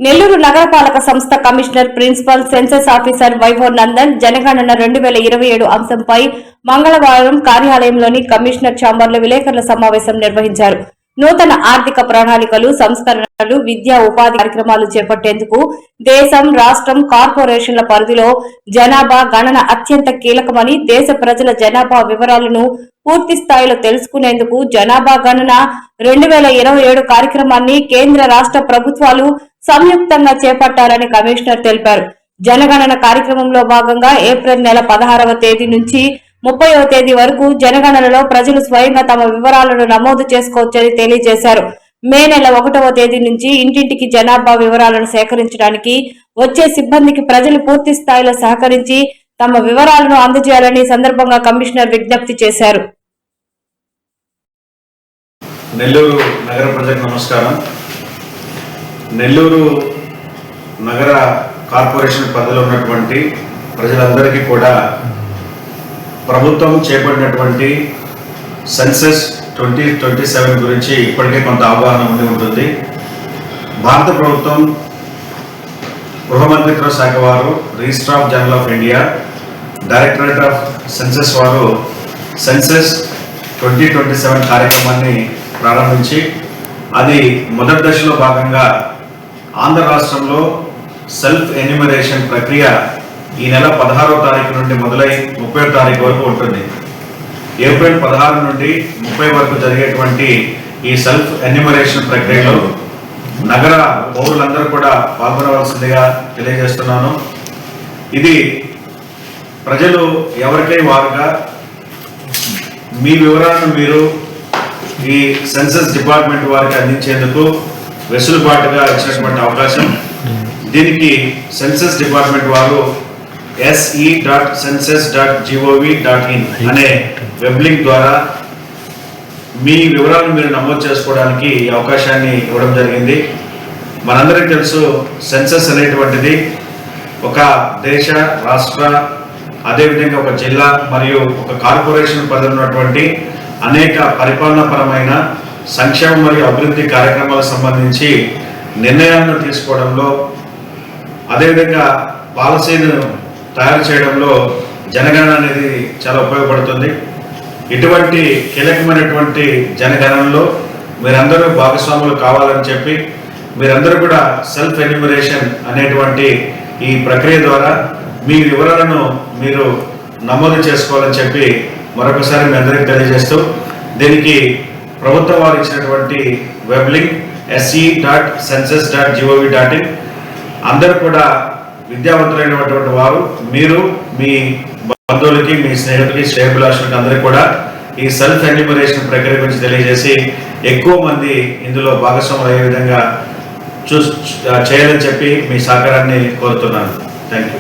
నెల్లూరు నగరపాలక సంస్థ commissioner principal census officer Vaibhav Nandan జనగణన 2027 అంశంపై మంగళవారం కార్యాలయంలోని కమిషనర్ ఛాంబర్లో విలేకరుల సమావేశం నిర్వహించారు. నూతన ఆర్థిక ప్రణాళికలు, సంస్కరణలు, విద్యా ఉపాధి కార్యక్రమాలు చేపట్టేందుకు దేశం, రాష్ట్రం, కార్పొరేషన్ల పరిధిలో జనాభా గణన అత్యంత కీలకమని, దేశ ప్రజల జనాభా వివరాలను పూర్తి స్థాయిలో తెలుసుకునేందుకు జనాభా గణన 2027 కార్యక్రమాన్ని కేంద్ర, రాష్ట్ర ప్రభుత్వాలు సంయుక్తంగా చేపట్టాలని కమిషనర్ తెలిపారు. జనగణన కార్యక్రమంలో భాగంగా ఏప్రిల్ నెల 16వ తేదీ నుంచి 30వ తేదీ వరకు జనగణనలో ప్రజలు స్వయంగా తమ వివరాలను నమోదు చేసుకోవచ్చని తెలియజేశారు. మే నెల 1వ తేదీ నుంచి ఇంటింటికి జనాభా వివరాలను సేకరించడానికి వచ్చే సిబ్బందికి ప్రజలు పూర్తి స్థాయిలో సహకరించి తమ వివరాలను అందజేయాలని సందర్భంగా కమిషనర్ విజ్ఞప్తి చేశారు. నెల్లూరు నగర ప్రజలకు నమస్కారం. నెల్లూరు నగర కార్పొరేషన్ పరిధిలో ఉన్నటువంటి ప్రజలందరికీ కూడా ప్రభుత్వం చేపట్టినటువంటి సెన్సస్ 2027 గురించి ఇప్పటికే కొంత అవగాహన ఉండి ఉంటుంది. భారత ప్రభుత్వం గృహ మంత్రిత్వ శాఖ వారు, registrar of general of India, directorate of census వారు సెన్సస్ 2027 కార్యక్రమాన్ని ప్రారంభించి అది మొదటి దశలో భాగంగా ఆంధ్ర రాష్ట్రంలో సెల్ఫ్ ఎన్యూమరేషన్ ప్రక్రియ ఈ నెల 16వ తారీఖు నుండి మొదలై 30వ తారీఖు వరకు ఉంటుంది. ఏప్రిల్ 16 నుండి 30 వరకు జరిగేటువంటి ఈ సెల్ఫ్ ఎన్యూమరేషన్ ప్రక్రియలో నగర పౌరులందరూ కూడా పాల్గొనవలసిందిగా తెలియజేస్తున్నాను. ఇది ప్రజలు ఎవరికై వారుగా మీ వివరాలను మీరు ఈ సెన్సస్ డిపార్ట్మెంట్ వారికి అందించేందుకు వెసులుబాటుగా ఇచ్చినటువంటి అవకాశం. దీనికి సెన్సస్ డిపార్ట్మెంట్ వారు se.census.gov.in అనే వెబ్ లింక్ ద్వారా మీ వివరాలను మీరు నమోదు చేసుకోవడానికి ఈ అవకాశాన్ని ఇవ్వడం జరిగింది. మనందరికీ తెలుసు, సెన్సస్ అనేటువంటిది ఒక దేశ, రాష్ట్ర, అదేవిధంగా ఒక జిల్లా మరియు ఒక కార్పొరేషన్ పరిధిలో ఉన్నటువంటి అనేక పరిపాలనాపరమైన సంక్షేమ మరియు అభివృద్ధి కార్యక్రమాలకు సంబంధించి నిర్ణయాలను తీసుకోవడంలో, అదేవిధంగా పాలసీని తయారు చేయడంలో జనగణన అనేది చాలా ఉపయోగపడుతుంది. ఇటువంటి కీలకమైనటువంటి జనగణనలో మీరందరూ భాగస్వాములు కావాలని చెప్పి మీరందరూ కూడా సెల్ఫ్ ఎన్యూమరేషన్ అనేటువంటి ఈ ప్రక్రియ ద్వారా మీ వివరాలను మీరు నమోదు చేసుకోవాలని చెప్పి మరొకసారి మీ అందరికీ తెలియజేస్తూ, దీనికి ప్రభుత్వం వారు ఇచ్చినటువంటి వెబ్ లింక్ se.census.gov.in అందరూ కూడా విద్యావంతులైనటువంటి వారు, మీరు మీ బంధువులకి, మీ స్నేహితులకి, శ్రేయోభిలాషులకి అందరికీ కూడా ఈ సెల్ఫ్ ఎన్యూమరేషన్ ప్రక్రియ గురించి తెలియజేసి ఎక్కువ మంది ఇందులో భాగస్వాములు అయ్యే విధంగా చేయాలని చెప్పి మీ సహకారాన్ని కోరుతున్నాను. Thank you.